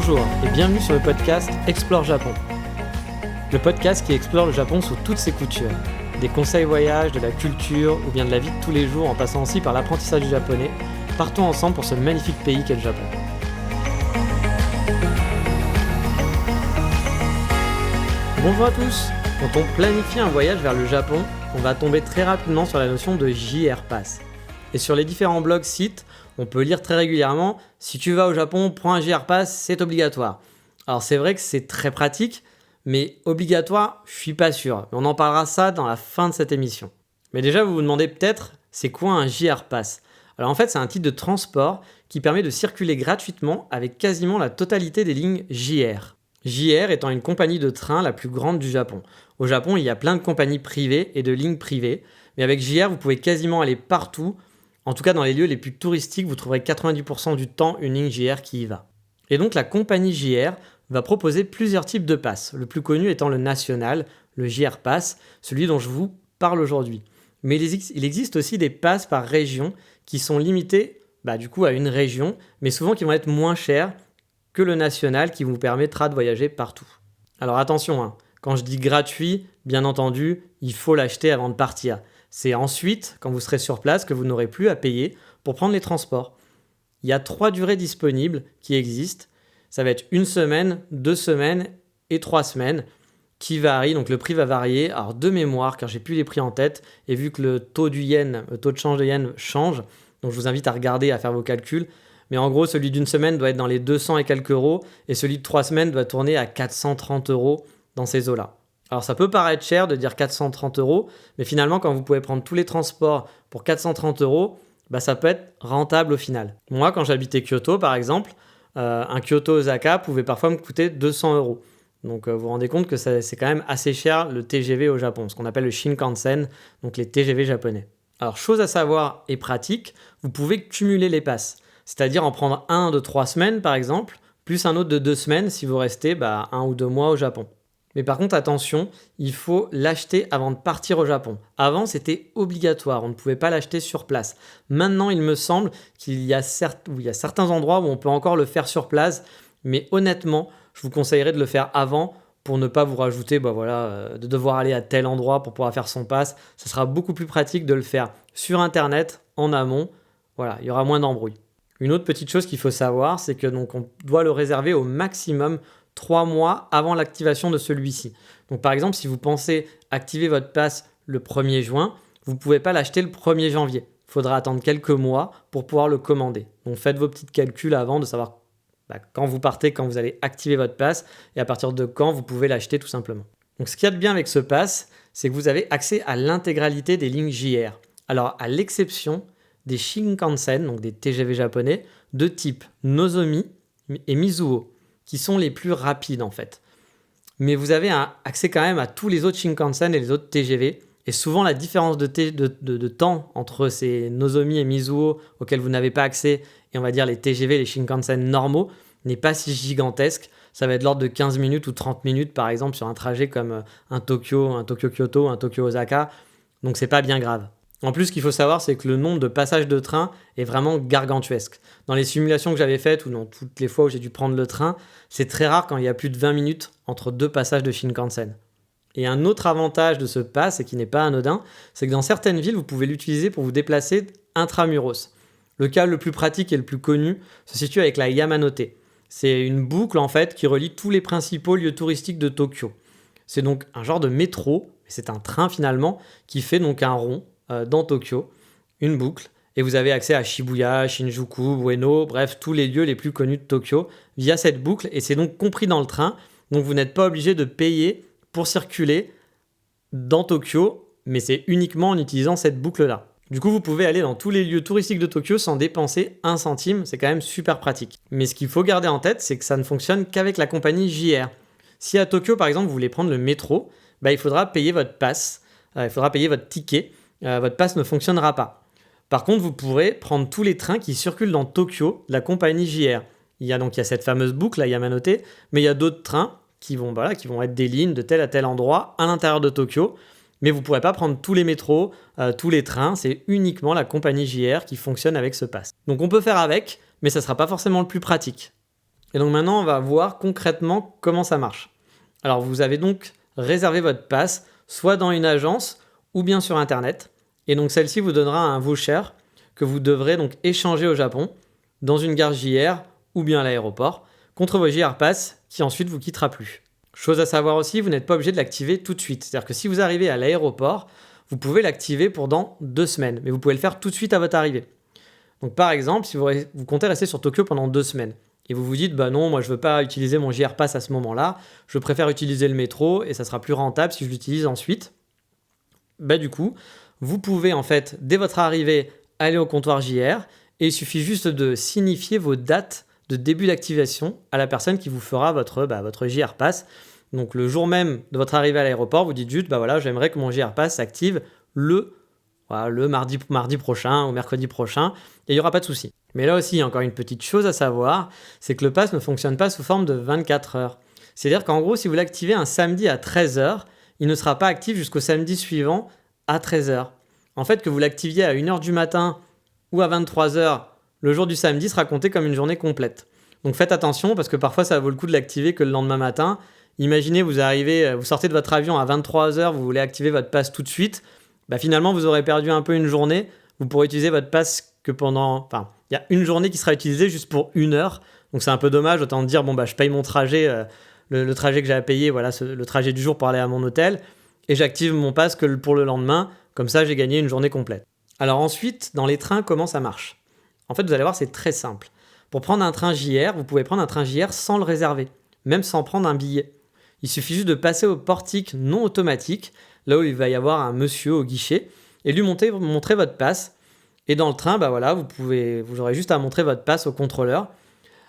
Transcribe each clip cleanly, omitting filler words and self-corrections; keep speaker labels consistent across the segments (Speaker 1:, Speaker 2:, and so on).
Speaker 1: Bonjour et bienvenue sur le podcast Explore Japon. Le podcast qui explore le Japon sous toutes ses coutures. Des conseils voyage, de la culture ou bien de la vie de tous les jours en passant aussi par l'apprentissage du japonais. Partons ensemble pour ce magnifique pays qu'est le Japon. Bonjour à tous. Quand on planifie un voyage vers le Japon, on va tomber très rapidement sur la notion de JR Pass. Et sur les différents blogs sites, on peut lire très régulièrement « Si tu vas au Japon, prends un JR Pass, c'est obligatoire ». Alors c'est vrai que c'est très pratique, mais obligatoire, je suis pas sûr. On en parlera ça dans la fin de cette émission. Mais déjà, vous vous demandez peut-être, c'est quoi un JR Pass ? Alors en fait, c'est un titre de transport qui permet de circuler gratuitement avec quasiment la totalité des lignes JR. JR étant une compagnie de train la plus grande du Japon. Au Japon, il y a plein de compagnies privées et de lignes privées, mais avec JR, vous pouvez quasiment aller partout. En tout cas, dans les lieux les plus touristiques, vous trouverez 90% du temps une ligne JR qui y va. Et donc, la compagnie JR va proposer plusieurs types de passes, le plus connu étant le national, le JR Pass, celui dont je vous parle aujourd'hui. Mais il existe aussi des passes par région qui sont limitées du coup à une région, mais souvent qui vont être moins chères que le national qui vous permettra de voyager partout. Alors attention, quand je dis gratuit, bien entendu, il faut l'acheter avant de partir. C'est ensuite, quand vous serez sur place, que vous n'aurez plus à payer pour prendre les transports. Il y a 3 durées disponibles qui existent. Ça va être 1 semaine, 2 semaines et 3 semaines qui varient. Donc le prix va varier. Alors de mémoire, car j'ai plus les prix en tête, et vu que le taux du yen, le taux de change de yen change, donc je vous invite à regarder, à faire vos calculs. Mais en gros, celui d'1 semaine doit être dans les 200 et quelques euros, et celui de 3 semaines doit tourner à 430 euros dans ces eaux-là. Alors ça peut paraître cher de dire 430 euros, mais finalement quand vous pouvez prendre tous les transports pour 430 euros, ça peut être rentable au final. Moi quand j'habitais Kyoto par exemple, un Kyoto-Osaka pouvait parfois me coûter 200 euros. Donc vous vous rendez compte que c'est quand même assez cher le TGV au Japon, ce qu'on appelle le Shinkansen, donc les TGV japonais. Alors chose à savoir et pratique, vous pouvez cumuler les passes, c'est-à-dire en prendre un de 3 semaines par exemple, plus un autre de 2 semaines si vous restez 1 ou 2 mois au Japon. Mais par contre, attention, il faut l'acheter avant de partir au Japon. Avant, c'était obligatoire, on ne pouvait pas l'acheter sur place. Maintenant, il me semble qu'il y a certains endroits où on peut encore le faire sur place, mais honnêtement, je vous conseillerais de le faire avant pour ne pas vous rajouter de devoir aller à tel endroit pour pouvoir faire son pass. Ce sera beaucoup plus pratique de le faire sur Internet, en amont. Voilà, il y aura moins d'embrouilles. Une autre petite chose qu'il faut savoir, c'est que on doit le réserver au maximum 3 mois avant l'activation de celui-ci. Donc par exemple, si vous pensez activer votre pass le 1er juin, vous ne pouvez pas l'acheter le 1er janvier. Il faudra attendre quelques mois pour pouvoir le commander. Donc faites vos petits calculs avant de savoir quand vous partez, quand vous allez activer votre pass et à partir de quand vous pouvez l'acheter tout simplement. Donc ce qu'il y a de bien avec ce pass, c'est que vous avez accès à l'intégralité des lignes JR. Alors à l'exception des Shinkansen, donc des TGV japonais, de type Nozomi et Mizuho, qui sont les plus rapides en fait. Mais vous avez accès quand même à tous les autres Shinkansen et les autres TGV. Et souvent, la différence de temps entre ces Nozomi et Mizuho auxquels vous n'avez pas accès et on va dire les TGV, les Shinkansen normaux, n'est pas si gigantesque. Ça va être de l'ordre de 15 minutes ou 30 minutes par exemple sur un trajet comme un Tokyo-Kyoto, un Tokyo-Osaka. Donc c'est pas bien grave. En plus, ce qu'il faut savoir, c'est que le nombre de passages de train est vraiment gargantuesque. Dans les simulations que j'avais faites ou dans toutes les fois où j'ai dû prendre le train, c'est très rare quand il y a plus de 20 minutes entre 2 passages de Shinkansen. Et un autre avantage de ce pass, et qui n'est pas anodin, c'est que dans certaines villes, vous pouvez l'utiliser pour vous déplacer intramuros. Le cas le plus pratique et le plus connu se situe avec la Yamanote. C'est une boucle en fait qui relie tous les principaux lieux touristiques de Tokyo. C'est donc un genre de métro, c'est un train finalement, qui fait donc un rond dans Tokyo, une boucle, et vous avez accès à Shibuya, Shinjuku, Ueno, bref, tous les lieux les plus connus de Tokyo via cette boucle, et c'est donc compris dans le train, donc vous n'êtes pas obligé de payer pour circuler dans Tokyo, mais c'est uniquement en utilisant cette boucle-là. Du coup, vous pouvez aller dans tous les lieux touristiques de Tokyo sans dépenser 1 centime, c'est quand même super pratique. Mais ce qu'il faut garder en tête, c'est que ça ne fonctionne qu'avec la compagnie JR. Si à Tokyo, par exemple, vous voulez prendre le métro, il faudra payer votre pass, il faudra payer votre ticket, votre pass ne fonctionnera pas. Par contre, vous pourrez prendre tous les trains qui circulent dans Tokyo, la compagnie JR. Il y a cette fameuse boucle, la Yamanote, mais il y a d'autres trains qui vont être des lignes de tel à tel endroit à l'intérieur de Tokyo. Mais vous ne pourrez pas prendre tous les métros, tous les trains. C'est uniquement la compagnie JR qui fonctionne avec ce pass. Donc on peut faire avec, mais ça ne sera pas forcément le plus pratique. Et donc maintenant, on va voir concrètement comment ça marche. Alors vous avez donc réservé votre pass soit dans une agence ou bien sur Internet. Et donc celle-ci vous donnera un voucher que vous devrez donc échanger au Japon dans une gare JR ou bien à l'aéroport contre vos JR Pass qui ensuite vous quittera plus. Chose à savoir aussi, vous n'êtes pas obligé de l'activer tout de suite. C'est-à-dire que si vous arrivez à l'aéroport, vous pouvez l'activer pendant 2 semaines, mais vous pouvez le faire tout de suite à votre arrivée. Donc par exemple, si vous comptez rester sur Tokyo pendant 2 semaines, et vous vous dites, bah non, moi je veux pas utiliser mon JR Pass à ce moment-là, je préfère utiliser le métro, et ça sera plus rentable si je l'utilise ensuite, bah du coup, vous pouvez en fait, dès votre arrivée, aller au comptoir JR, et il suffit juste de signifier vos dates de début d'activation à la personne qui vous fera votre JR Pass. Donc le jour même de votre arrivée à l'aéroport, vous dites juste, bah voilà, j'aimerais que mon JR Pass s'active le mardi prochain ou mercredi prochain, et il n'y aura pas de souci. Mais là aussi, il y a encore une petite chose à savoir, c'est que le pass ne fonctionne pas sous forme de 24 heures. C'est-à-dire qu'en gros, si vous l'activez un samedi à 13h, il ne sera pas actif jusqu'au samedi suivant à 13h. En fait, que vous l'activiez à 1h du matin ou à 23h, le jour du samedi sera compté comme une journée complète. Donc faites attention, parce que parfois ça vaut le coup de l'activer que le lendemain matin. Imaginez, vous sortez de votre avion à 23h, vous voulez activer votre pass tout de suite. Bah finalement, vous aurez perdu un peu une journée. Vous pourrez utiliser votre pass que pendant... Enfin, il y a une journée qui sera utilisée juste pour 1 heure. Donc c'est un peu dommage, autant dire, je paye mon trajet, le trajet que j'ai à payer, voilà, le trajet du jour pour aller à mon hôtel, et j'active mon pass que pour le lendemain. Comme ça, j'ai gagné une journée complète. Alors ensuite, dans les trains, comment ça marche ? En fait, vous allez voir, c'est très simple. Pour prendre un train JR, vous pouvez prendre un train JR sans le réserver, même sans prendre un billet. Il suffit juste de passer au portique non automatique, là où il va y avoir un monsieur au guichet, et lui montrer votre passe. Et dans le train, vous aurez juste à montrer votre passe au contrôleur.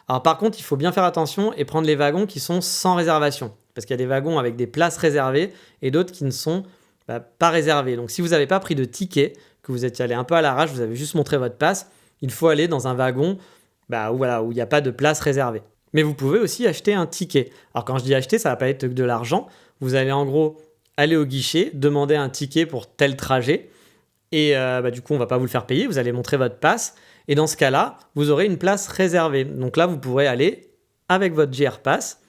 Speaker 1: Alors par contre, il faut bien faire attention et prendre les wagons qui sont sans réservation, parce qu'il y a des wagons avec des places réservées et d'autres qui ne sont pas réservées. Donc si vous n'avez pas pris de ticket, que vous êtes allé un peu à l'arrache, vous avez juste montré votre passe, il faut aller dans un wagon où il n'y a pas de place réservée. Mais vous pouvez aussi acheter un ticket. Alors quand je dis acheter, ça ne va pas être de l'argent. Vous allez en gros aller au guichet, demander un ticket pour tel trajet. Et du coup, on ne va pas vous le faire payer. Vous allez montrer votre passe. Et dans ce cas-là, vous aurez une place réservée. Donc là, vous pourrez aller avec votre JR Pass,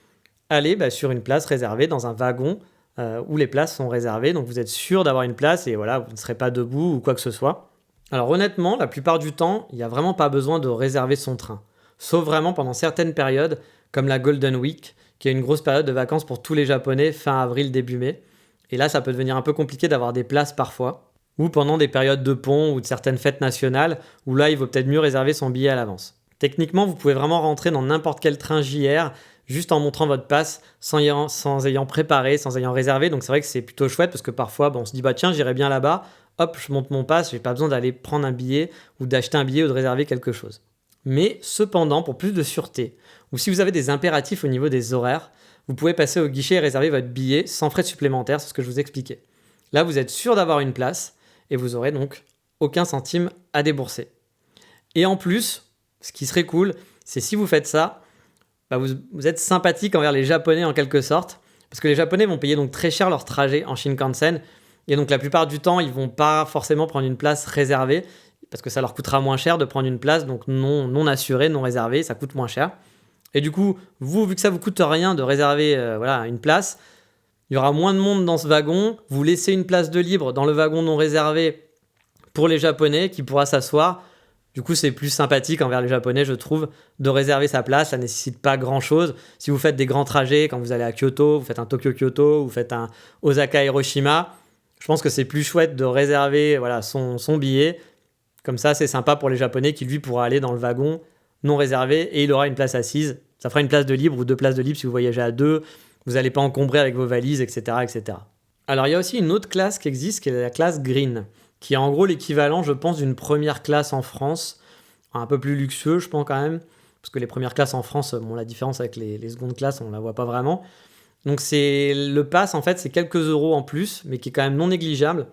Speaker 1: aller sur une place réservée dans un wagon où les places sont réservées. Donc vous êtes sûr d'avoir une place et voilà, vous ne serez pas debout ou quoi que ce soit. Alors honnêtement, la plupart du temps, il n'y a vraiment pas besoin de réserver son train. Sauf vraiment pendant certaines périodes, comme la Golden Week, qui est une grosse période de vacances pour tous les Japonais, fin avril, début mai. Et là, ça peut devenir un peu compliqué d'avoir des places parfois. Ou pendant des périodes de pont ou de certaines fêtes nationales, où là, il vaut peut-être mieux réserver son billet à l'avance. Techniquement, vous pouvez vraiment rentrer dans n'importe quel train JR, juste en montrant votre passe, sans ayant préparé, sans ayant réservé. Donc c'est vrai que c'est plutôt chouette, parce que parfois, on se dit, tiens, j'irai bien là-bas, hop, je monte mon pass, j'ai pas besoin d'aller prendre un billet, ou d'acheter un billet, ou de réserver quelque chose. Mais cependant, pour plus de sûreté, ou si vous avez des impératifs au niveau des horaires, vous pouvez passer au guichet et réserver votre billet sans frais supplémentaires, c'est ce que je vous expliquais. Là, vous êtes sûr d'avoir une place et vous aurez donc aucun centime à débourser. Et en plus, ce qui serait cool, c'est si vous faites ça, vous êtes sympathique envers les Japonais en quelque sorte, parce que les Japonais vont payer donc très cher leur trajet en Shinkansen, et donc la plupart du temps, ils vont pas forcément prendre une place réservée, parce que ça leur coûtera moins cher de prendre une place donc non assurée, non réservée, ça coûte moins cher. Et du coup, vu que ça vous coûte rien de réserver une place, il y aura moins de monde dans ce wagon, vous laissez une place de libre dans le wagon non réservé pour les Japonais qui pourra s'asseoir. Du coup, c'est plus sympathique envers les Japonais, je trouve, de réserver sa place, ça ne nécessite pas grand-chose. Si vous faites des grands trajets, quand vous allez à Kyoto, vous faites un Tokyo-Kyoto, vous faites un Osaka-Hiroshima, je pense que c'est plus chouette de réserver son billet. Comme ça, c'est sympa pour les Japonais qui, lui, pourra aller dans le wagon non réservé et il aura une place assise. Ça fera une place de libre ou 2 places de libre si vous voyagez à 2. Vous n'allez pas encombrer avec vos valises, etc., etc. Alors, il y a aussi une autre classe qui existe, qui est la classe Green, qui est en gros l'équivalent, je pense, d'une première classe en France. Un peu plus luxueux, je pense quand même, parce que les premières classes en France, la différence avec les secondes classes, on ne la voit pas vraiment. Donc, le pass, en fait, c'est quelques euros en plus, mais qui est quand même non négligeable.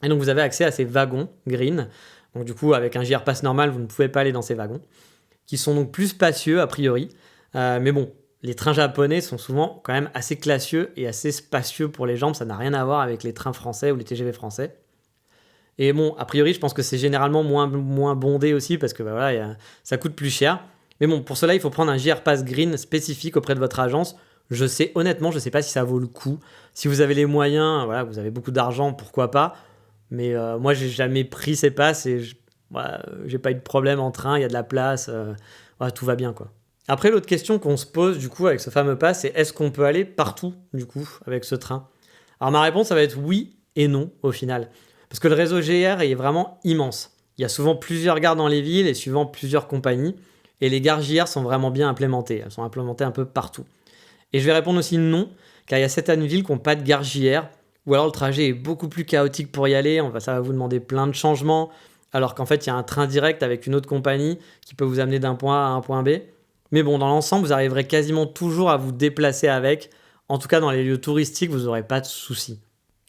Speaker 1: Et donc, vous avez accès à ces wagons Green. Donc du coup, avec un JR Pass normal, vous ne pouvez pas aller dans ces wagons, qui sont donc plus spacieux a priori. Mais bon, les trains japonais sont souvent quand même assez classieux et assez spacieux pour les jambes. Ça n'a rien à voir avec les trains français ou les TGV français. Et bon, a priori, je pense que c'est généralement moins bondé aussi parce que ça coûte plus cher. Mais bon, pour cela, il faut prendre un JR Pass Green spécifique auprès de votre agence. Honnêtement, je ne sais pas si ça vaut le coup. Si vous avez les moyens, voilà, vous avez beaucoup d'argent, pourquoi pas. Mais moi, j'ai jamais pris ces passes et voilà, j'ai pas eu de problème en train, il y a de la place, voilà, tout va bien, quoi. Après, l'autre question qu'on se pose du coup avec ce fameux pass, c'est est-ce qu'on peut aller partout du coup avec ce train? Alors ma réponse, ça va être oui et non au final. Parce que le réseau GR est vraiment immense. Il y a souvent plusieurs gares dans les villes et suivant plusieurs compagnies. Et les gares JR sont vraiment bien implémentées. Elles sont implémentées un peu partout. Et je vais répondre aussi non, car il y a certaines villes qui n'ont pas de gare JR, ou alors le trajet est beaucoup plus chaotique pour y aller, ça va vous demander plein de changements, alors qu'en fait il y a un train direct avec une autre compagnie qui peut vous amener d'un point A à un point B. Mais bon, dans l'ensemble, vous arriverez quasiment toujours à vous déplacer avec. En tout cas, dans les lieux touristiques, vous n'aurez pas de soucis.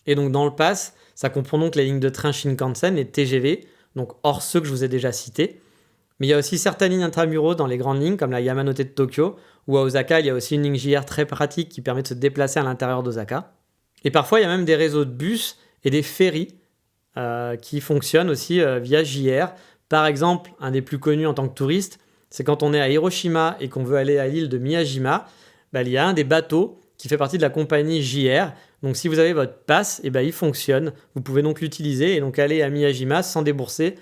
Speaker 1: Et donc dans le pass, ça comprend donc les lignes de train Shinkansen et TGV, donc hors ceux que je vous ai déjà cités. Mais il y a aussi certaines lignes intramuros dans les grandes lignes, comme la Yamanote de Tokyo, ou à Osaka, il y a aussi une ligne JR très pratique qui permet de se déplacer à l'intérieur d'Osaka. Et parfois, il y a même des réseaux de bus et des ferries qui fonctionnent aussi via JR. Par exemple, un des plus connus en tant que touriste, c'est quand on est à Hiroshima et qu'on veut aller à l'île de Miyajima, il y a un des bateaux qui fait partie de la compagnie JR. Donc si vous avez votre pass, il fonctionne. Vous pouvez donc l'utiliser et donc aller à Miyajima sans débourser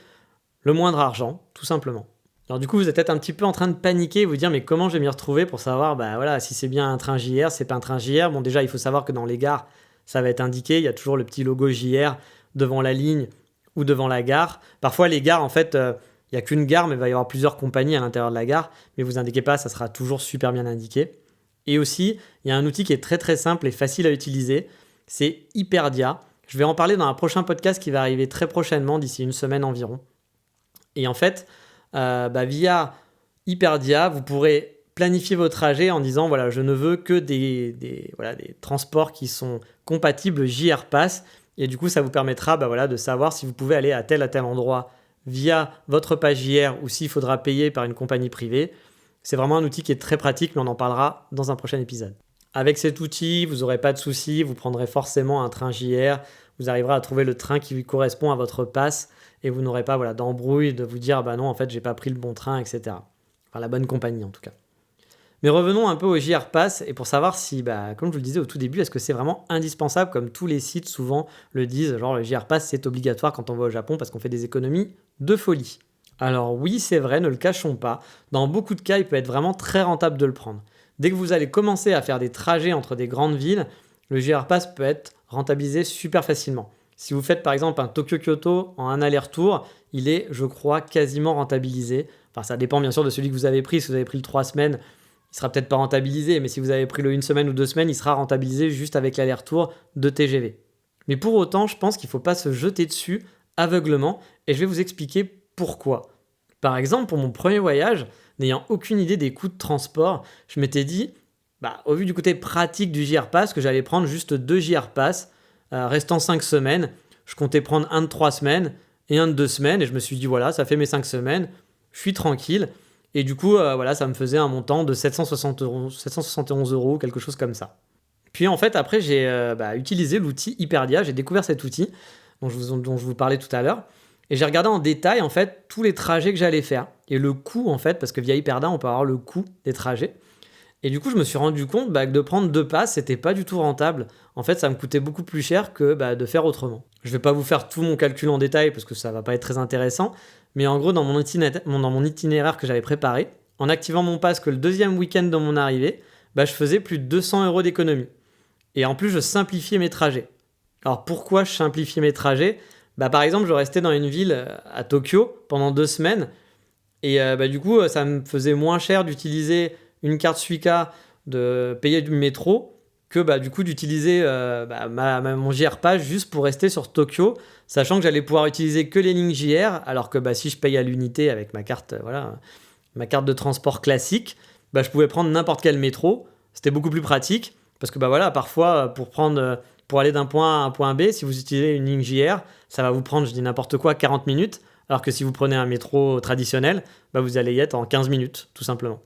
Speaker 1: le moindre argent, tout simplement. Alors du coup, vous êtes peut-être un petit peu en train de paniquer et vous dire mais comment je vais m'y retrouver pour savoir voilà, si c'est bien un train JR, c'est pas un train JR. Bon, déjà, il faut savoir que dans les gares, ça va être indiqué. Il y a toujours le petit logo JR devant la ligne ou devant la gare. Parfois, les gares, en fait, il n'y a qu'une gare, mais il va y avoir plusieurs compagnies à l'intérieur de la gare. Mais vous indiquez pas, ça sera toujours super bien indiqué. Et aussi, il y a un outil qui est très très simple et facile à utiliser. C'est Hyperdia. Je vais en parler dans un prochain podcast qui va arriver très prochainement, d'ici une semaine environ. Et en fait, via Hyperdia, vous pourrez planifier vos trajets en disant voilà, je ne veux que des transports qui sont compatibles JR Pass. Et du coup, ça vous permettra de savoir si vous pouvez aller à tel endroit via votre page JR ou s'il faudra payer par une compagnie privée. C'est vraiment un outil qui est très pratique, mais on en parlera dans un prochain épisode. Avec cet outil, vous n'aurez pas de soucis, vous prendrez forcément un train JR, vous arriverez à trouver le train qui correspond à votre passe et vous n'aurez pas d'embrouille de vous dire non, en fait, j'ai pas pris le bon train, etc. Enfin, la bonne compagnie en tout cas. Mais revenons un peu au JR Pass et pour savoir si, comme je vous le disais au tout début, est-ce que c'est vraiment indispensable comme tous les sites souvent le disent, genre le JR Pass c'est obligatoire quand on va au Japon parce qu'on fait des économies de folie. Alors oui, c'est vrai, ne le cachons pas, dans beaucoup de cas, il peut être vraiment très rentable de le prendre. Dès que vous allez commencer à faire des trajets entre des grandes villes, le JR Pass peut être rentabilisé super facilement. Si vous faites par exemple un Tokyo-Kyoto en un aller-retour, il est, je crois, quasiment rentabilisé. Enfin, ça dépend bien sûr de celui que vous avez pris. Si vous avez pris le 3 semaines, il sera peut-être pas rentabilisé, mais si vous avez pris le 1 semaine ou 2 semaines, il sera rentabilisé juste avec l'aller-retour de TGV. Mais pour autant, je pense qu'il ne faut pas se jeter dessus aveuglement et je vais vous expliquer pourquoi. Par exemple, pour mon premier voyage, n'ayant aucune idée des coûts de transport, je m'étais dit, au vu du côté pratique du JR Pass, que j'allais prendre juste 2 JR Pass, restant 5 semaines. Je comptais prendre un de 3 semaines et un de 2 semaines, et je me suis dit, voilà, ça fait mes 5 semaines, je suis tranquille. Et du coup, ça me faisait un montant de 771 €, quelque chose comme ça. Puis en fait, après, j'ai utilisé l'outil Hyperdia, j'ai découvert cet outil dont je vous parlais tout à l'heure. Et j'ai regardé en détail, en fait, tous les trajets que j'allais faire. Et le coût, en fait, parce que via Hyperdia, on peut avoir le coût des trajets. Et du coup, je me suis rendu compte que de prendre 2 passes, c'était pas du tout rentable. En fait, ça me coûtait beaucoup plus cher que de faire autrement. Je vais pas vous faire tout mon calcul en détail parce que ça va pas être très intéressant. Mais en gros, dans mon itinéraire que j'avais préparé, en activant mon pass que le 2e week-end de mon arrivée, je faisais plus de 200 € d'économie. Et en plus, je simplifiais mes trajets. Alors pourquoi je simplifiais mes trajets ? Par exemple, je restais dans une ville à Tokyo pendant 2 semaines. Et du coup, ça me faisait moins cher d'utiliser une carte Suica, de payer du métro, que du coup d'utiliser mon JR Pass juste pour rester sur Tokyo, sachant que j'allais pouvoir utiliser que les lignes JR, alors que si je paye à l'unité avec ma carte, ma carte de transport classique, je pouvais prendre n'importe quel métro. C'était beaucoup plus pratique, parce que parfois, pour aller d'un point A à un point B, si vous utilisez une ligne JR, ça va vous prendre, je dis n'importe quoi, 40 minutes, alors que si vous prenez un métro traditionnel, vous allez y être en 15 minutes, tout simplement.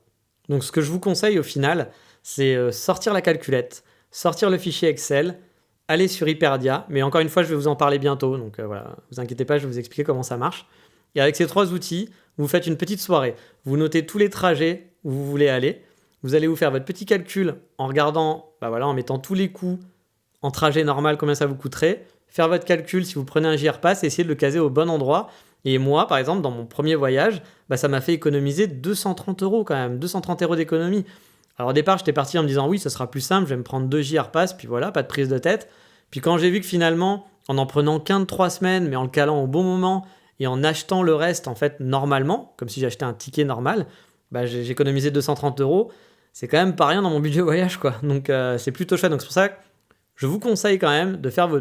Speaker 1: Donc ce que je vous conseille au final, c'est sortir la calculette, sortir le fichier Excel, aller sur Hyperdia, mais encore une fois, je vais vous en parler bientôt, donc vous inquiétez pas, je vais vous expliquer comment ça marche. Et avec ces 3 outils, vous faites une petite soirée. Vous notez tous les trajets où vous voulez aller. Vous allez vous faire votre petit calcul en regardant, en mettant tous les coûts en trajet normal, combien ça vous coûterait. Faire votre calcul si vous prenez un JR Pass et essayer de le caser au bon endroit. Et moi, par exemple, dans mon premier voyage, ça m'a fait économiser 230 € quand même, 230 € d'économie. Alors au départ, j'étais parti en me disant oui, ça sera plus simple, je vais me prendre 2 JR Pass, puis voilà, pas de prise de tête. Puis quand j'ai vu que finalement, en prenant qu'un de 3 semaines, mais en le calant au bon moment et en achetant le reste en fait normalement, comme si j'achetais un ticket normal, j'ai économisé 230 €. C'est quand même pas rien dans mon budget voyage, quoi. Donc c'est plutôt chouette. Donc c'est pour ça que je vous conseille quand même de faire vos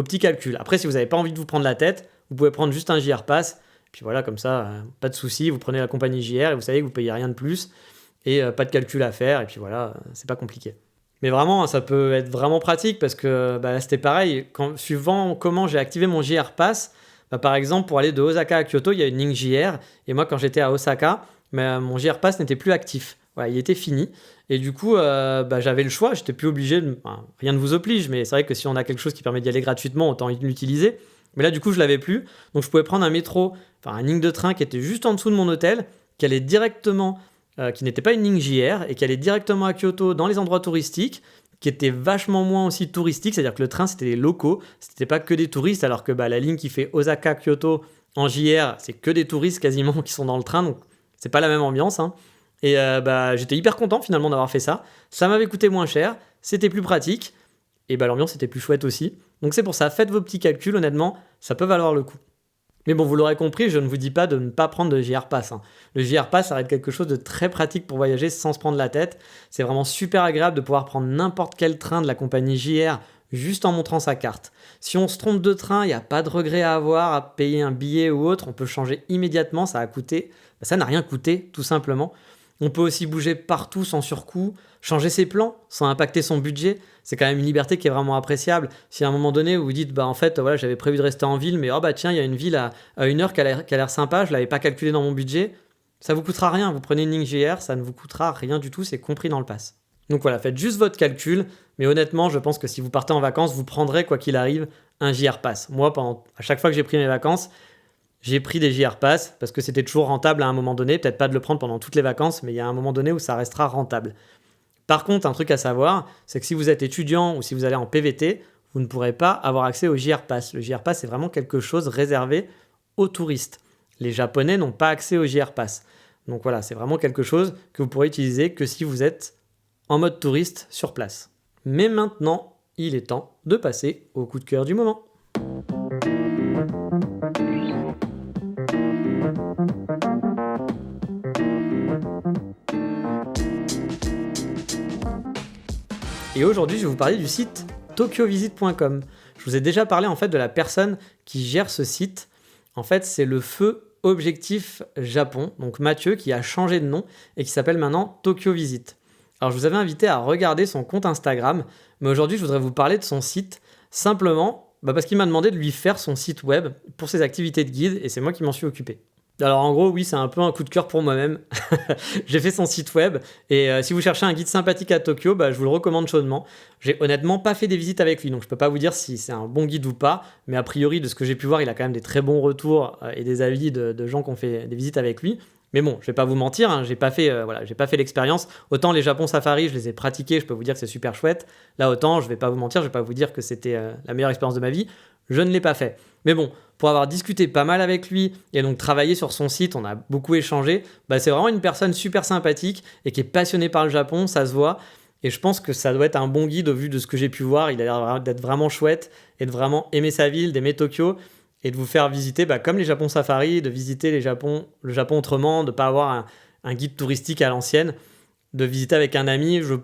Speaker 1: petits calculs. Après, si vous n'avez pas envie de vous prendre la tête, vous pouvez prendre juste un JR Pass. Puis voilà, comme ça, pas de souci. Vous prenez la compagnie JR et vous savez que vous payez rien de plus. Et pas de calcul à faire. Et puis voilà, c'est pas compliqué. Mais vraiment, ça peut être vraiment pratique parce que c'était pareil. Suivant comment j'ai activé mon JR Pass, par exemple, pour aller de Osaka à Kyoto, il y a une ligne JR. Et moi, quand j'étais à Osaka, mon JR Pass n'était plus actif. Voilà, il était fini. Et du coup, j'avais le choix. J'étais plus obligé. Rien ne vous oblige, mais c'est vrai que si on a quelque chose qui permet d'y aller gratuitement, autant l'utiliser. Mais là, du coup, je l'avais plus. Donc, je pouvais prendre un métro, une ligne de train qui était juste en dessous de mon hôtel, qui allait directement, qui n'était pas une ligne JR, et qui allait directement à Kyoto dans les endroits touristiques, qui était vachement moins aussi touristique. C'est-à-dire que le train, c'était les locaux. C'était pas que des touristes, alors que la ligne qui fait Osaka-Kyoto en JR, c'est que des touristes quasiment qui sont dans le train. Donc, c'est pas la même ambiance, hein. Et j'étais hyper content finalement d'avoir fait ça. Ça m'avait coûté moins cher, c'était plus pratique, et l'ambiance était plus chouette aussi. Donc c'est pour ça, faites vos petits calculs, honnêtement, ça peut valoir le coup. Mais bon, vous l'aurez compris, je ne vous dis pas de ne pas prendre de JR Pass, hein. Le JR Pass, ça va être quelque chose de très pratique pour voyager sans se prendre la tête. C'est vraiment super agréable de pouvoir prendre n'importe quel train de la compagnie JR juste en montrant sa carte. Si on se trompe de train, il n'y a pas de regret à avoir, à payer un billet ou autre, on peut changer immédiatement, ça n'a rien coûté, tout simplement. On peut aussi bouger partout sans surcoût, changer ses plans sans impacter son budget. C'est quand même une liberté qui est vraiment appréciable. Si à un moment donné, vous vous dites, j'avais prévu de rester en ville, mais tiens, il y a une ville à 1 heure qui a l'air sympa, je ne l'avais pas calculé dans mon budget. Ça ne vous coûtera rien. Vous prenez une ligne GR, ça ne vous coûtera rien du tout, c'est compris dans le pass. Donc voilà, faites juste votre calcul. Mais honnêtement, je pense que si vous partez en vacances, vous prendrez, quoi qu'il arrive, un JR Pass. Moi, à chaque fois que j'ai pris mes vacances, j'ai pris des JR Pass parce que c'était toujours rentable à un moment donné. Peut-être pas de le prendre pendant toutes les vacances, mais il y a un moment donné où ça restera rentable. Par contre, un truc à savoir, c'est que si vous êtes étudiant ou si vous allez en PVT, vous ne pourrez pas avoir accès au JR Pass. Le JR Pass, c'est vraiment quelque chose réservé aux touristes. Les Japonais n'ont pas accès au JR Pass. Donc voilà, c'est vraiment quelque chose que vous pourrez utiliser que si vous êtes en mode touriste sur place. Mais maintenant, il est temps de passer au coup de cœur du moment. Et aujourd'hui, je vais vous parler du site tokyovisit.com. Je vous ai déjà parlé en fait de la personne qui gère ce site. En fait, c'est le feu Objectif Japon, donc Mathieu, qui a changé de nom et qui s'appelle maintenant Tokyo Visit. Alors, je vous avais invité à regarder son compte Instagram, mais aujourd'hui, je voudrais vous parler de son site simplement parce qu'il m'a demandé de lui faire son site web pour ses activités de guide et c'est moi qui m'en suis occupé. Alors en gros, oui, c'est un peu un coup de cœur pour moi-même. J'ai fait son site web et si vous cherchez un guide sympathique à Tokyo, je vous le recommande chaudement. J'ai honnêtement pas fait des visites avec lui, donc je peux pas vous dire si c'est un bon guide ou pas, mais a priori, de ce que j'ai pu voir, il a quand même des très bons retours et des avis de gens qui ont fait des visites avec lui. Mais bon, je vais pas vous mentir, hein, j'ai pas fait l'expérience. Autant les Japon Safari, je les ai pratiqués, je peux vous dire que c'est super chouette. Là, autant, je vais pas vous mentir, je vais pas vous dire que c'était la meilleure expérience de ma vie. Je ne l'ai pas fait. Mais bon, pour avoir discuté pas mal avec lui et donc travaillé sur son site, on a beaucoup échangé. C'est vraiment une personne super sympathique et qui est passionnée par le Japon, ça se voit. Et je pense que ça doit être un bon guide au vu de ce que j'ai pu voir. Il a l'air d'être vraiment chouette et de vraiment aimer sa ville, d'aimer Tokyo et de vous faire visiter, comme les Japon Safari, de visiter le Japon autrement, de ne pas avoir un guide touristique à l'ancienne, de visiter avec un ami. Je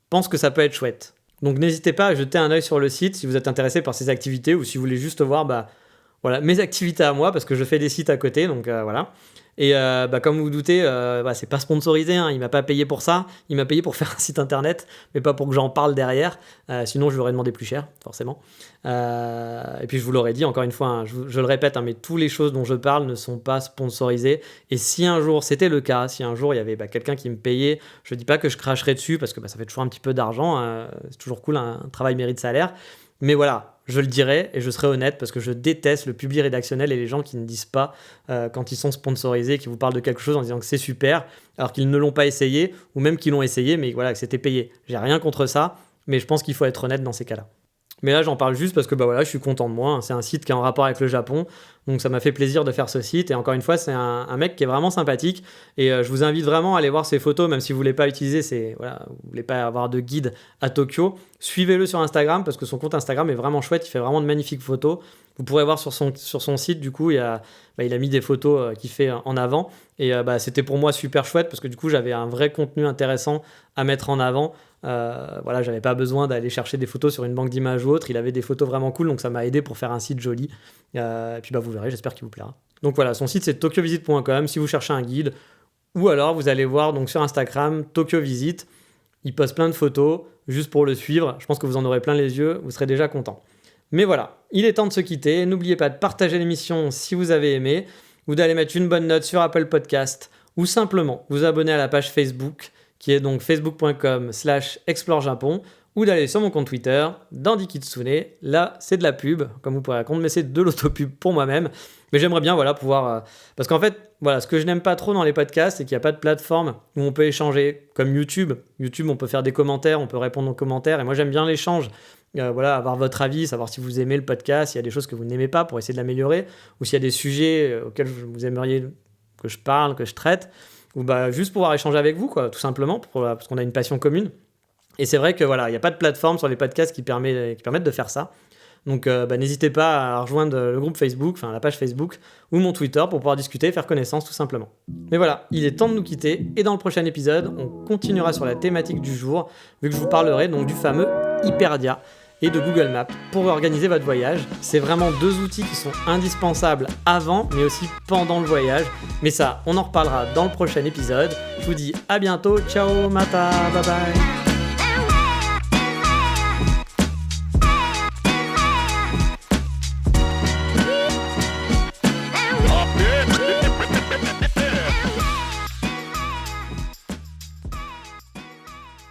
Speaker 1: pense que ça peut être chouette. Donc n'hésitez pas à jeter un œil sur le site si vous êtes intéressé par ces activités ou si vous voulez juste voir mes activités à moi parce que je fais des sites à côté, donc voilà. Et comme vous vous doutez, c'est pas sponsorisé, hein, il m'a pas payé pour ça, il m'a payé pour faire un site internet, mais pas pour que j'en parle derrière, sinon je lui aurais demandé plus cher, forcément. Et puis je vous l'aurais dit encore une fois, hein, je le répète, hein, mais toutes les choses dont je parle ne sont pas sponsorisées. Et si un jour c'était le cas, si un jour il y avait quelqu'un qui me payait, je dis pas que je cracherais dessus parce que ça fait toujours un petit peu d'argent, c'est toujours cool, un travail mérite salaire. Mais voilà, je le dirai et je serai honnête parce que je déteste le public rédactionnel et les gens qui ne disent pas quand ils sont sponsorisés, qui vous parlent de quelque chose en disant que c'est super alors qu'ils ne l'ont pas essayé ou même qu'ils l'ont essayé mais voilà, que c'était payé. J'ai rien contre ça, mais je pense qu'il faut être honnête dans ces cas-là. Mais là, j'en parle juste parce que je suis content de moi. C'est un site qui est en rapport avec le Japon. Donc, ça m'a fait plaisir de faire ce site. Et encore une fois, c'est un mec qui est vraiment sympathique. Et je vous invite vraiment à aller voir ses photos, même si vous ne voulez pas utiliser vous ne voulez pas avoir de guide à Tokyo. Suivez-le sur Instagram parce que son compte Instagram est vraiment chouette. Il fait vraiment de magnifiques photos. Vous pourrez voir sur son site, du coup, il a mis des photos qu'il fait en avant. Et c'était pour moi super chouette parce que du coup, j'avais un vrai contenu intéressant à mettre en avant. J'avais pas besoin d'aller chercher des photos sur une banque d'images ou autre. Il avait des photos vraiment cool, donc ça m'a aidé pour faire un site joli. Et puis vous verrez, j'espère qu'il vous plaira. Donc voilà, son site c'est tokyovisit.com si vous cherchez un guide. Ou alors vous allez voir donc sur Instagram Tokyo Visit. Il poste plein de photos juste pour le suivre. Je pense que vous en aurez plein les yeux, vous serez déjà content. Mais voilà, il est temps de se quitter. N'oubliez pas de partager l'émission si vous avez aimé, ou d'aller mettre une bonne note sur Apple Podcast, ou simplement vous abonner à la page Facebook, qui est donc facebook.com/explorejapon, ou d'aller sur mon compte Twitter, Dandy Kitsune. Là, c'est de la pub, comme vous pourrez raconter, mais c'est de l'autopub pour moi-même. Mais j'aimerais bien pouvoir... parce qu'en fait, ce que je n'aime pas trop dans les podcasts, c'est qu'il n'y a pas de plateforme où on peut échanger, comme YouTube. YouTube, on peut faire des commentaires, on peut répondre aux commentaires, et moi j'aime bien l'échange. Avoir votre avis, savoir si vous aimez le podcast, s'il y a des choses que vous n'aimez pas pour essayer de l'améliorer, ou s'il y a des sujets auxquels vous aimeriez que je parle, que je traite, ou juste pouvoir échanger avec vous, tout simplement, parce qu'on a une passion commune. Et c'est vrai que il n'y a pas de plateforme sur les podcasts qui permettent de faire ça. Donc n'hésitez pas à rejoindre le groupe Facebook, la page Facebook, ou mon Twitter pour pouvoir discuter et faire connaissance tout simplement. Mais voilà, il est temps de nous quitter, et dans le prochain épisode, on continuera sur la thématique du jour, vu que je vous parlerai donc du fameux Hyperdia et de Google Maps pour organiser votre voyage. C'est vraiment deux outils qui sont indispensables avant, mais aussi pendant le voyage. Mais ça, on en reparlera dans le prochain épisode. Je vous dis à bientôt, ciao, mata, bye bye.